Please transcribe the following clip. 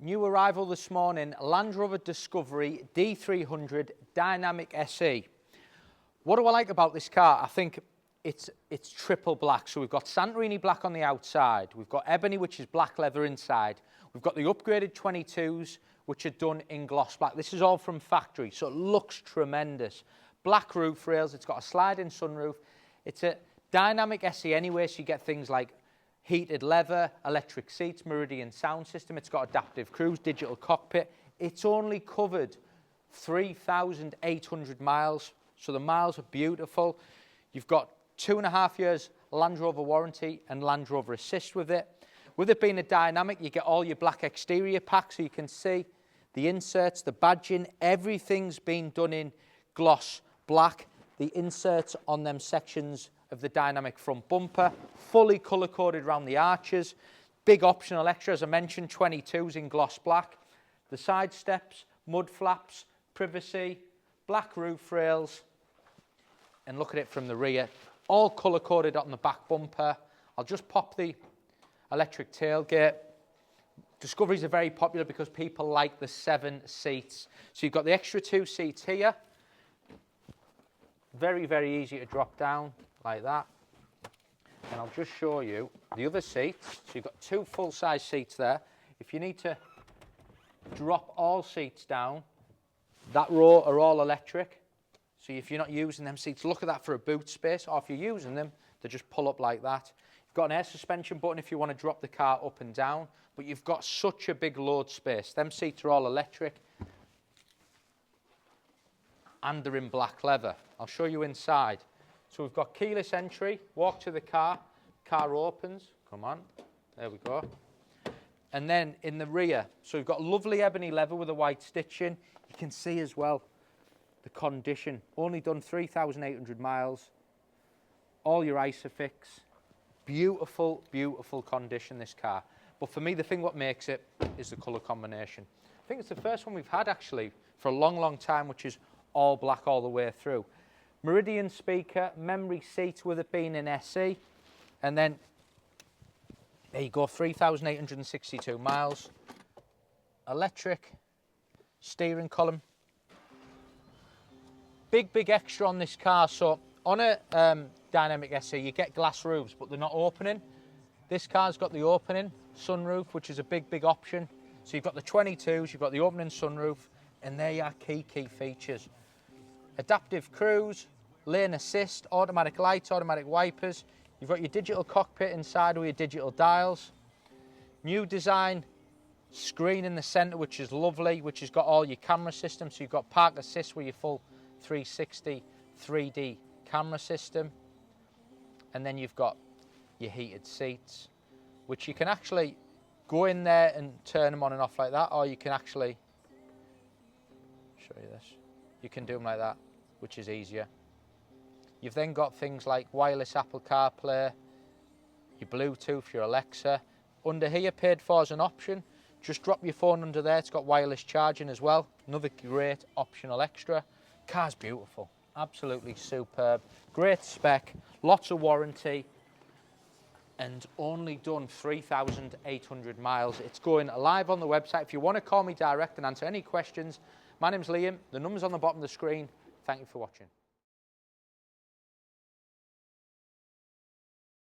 New arrival this morning, Land Rover Discovery D300 Dynamic SE. What do I like about this car? I think it's triple black. So we've got Santorini Black on the outside. We've got Ebony, which is black leather inside. We've got the upgraded 22s, which are done in gloss black. This is all from factory, so it looks tremendous. Black roof rails. It's got a sliding sunroof. It's a dynamic SE anyway, so you get things like heated leather, electric seats, Meridian sound system. It's got adaptive cruise, digital cockpit. It's only covered 3,800 miles, so the miles are beautiful. You've got 2.5 years Land Rover warranty and Land Rover Assist with it. With it being a dynamic, you get all your black exterior pack, so you can see the inserts, the badging, everything's been done in gloss black. The inserts on them sections of the dynamic front bumper, fully colour-coded around the arches. Big optional extra, as I mentioned, 22s in gloss black. The side steps, mud flaps, privacy, black roof rails. And look at it from the rear, all colour-coded on the back bumper. I'll just pop the electric tailgate. Discoveries are very popular because people like the 7 seats. So you've got the extra 2 seats here. Very, very easy to drop down like that. And I'll just show you the other seats. So you've got 2 full-size seats there. If you need to drop all seats down, that row are all electric. So if you're not using them seats, look at that for a boot space. Or if you're using them, they just pull up like that. You've got an air suspension button if you want to drop the car up and down. But you've got such a big load space. Them seats are all electric. And they're in black leather. I'll show you inside. So we've got keyless entry, walk to the car opens, come on, there we go. And then in the rear, so we've got lovely ebony leather with a white stitching. You can see as well the condition, only done 3,800 miles, all your Isofix, beautiful, beautiful condition this car. But for me, the thing what makes it is the colour combination. I think it's the first one we've had actually for a long, long time, which is all black all the way through. Meridian speaker, memory seats with it being an SE, and then there you go, 3,862 miles. Electric steering column. Big, big extra on this car. So on a Dynamic SE, you get glass roofs, but they're not opening. This car's got the opening sunroof, which is a big, big option. So you've got the 22s, you've got the opening sunroof, and they are key features. Adaptive cruise, lane assist, automatic lights, automatic wipers. You've got your digital cockpit inside with your digital dials. New design screen in the centre, which is lovely, which has got all your camera systems. So you've got park assist with your full 360 3D camera system. And then you've got your heated seats, which you can actually go in there and turn them on and off like that, or you can actually, show you this, you can do them like that, which is easier. You've then got things like wireless Apple CarPlay, your Bluetooth, your Alexa. Under here, paid for as an option. Just drop your phone under there. It's got wireless charging as well. Another great optional extra. Car's beautiful, absolutely superb. Great spec, lots of warranty, and only done 3,800 miles. It's going live on the website. If you want to call me direct and answer any questions, my name's Liam. The number's on the bottom of the screen. Thank you for watching.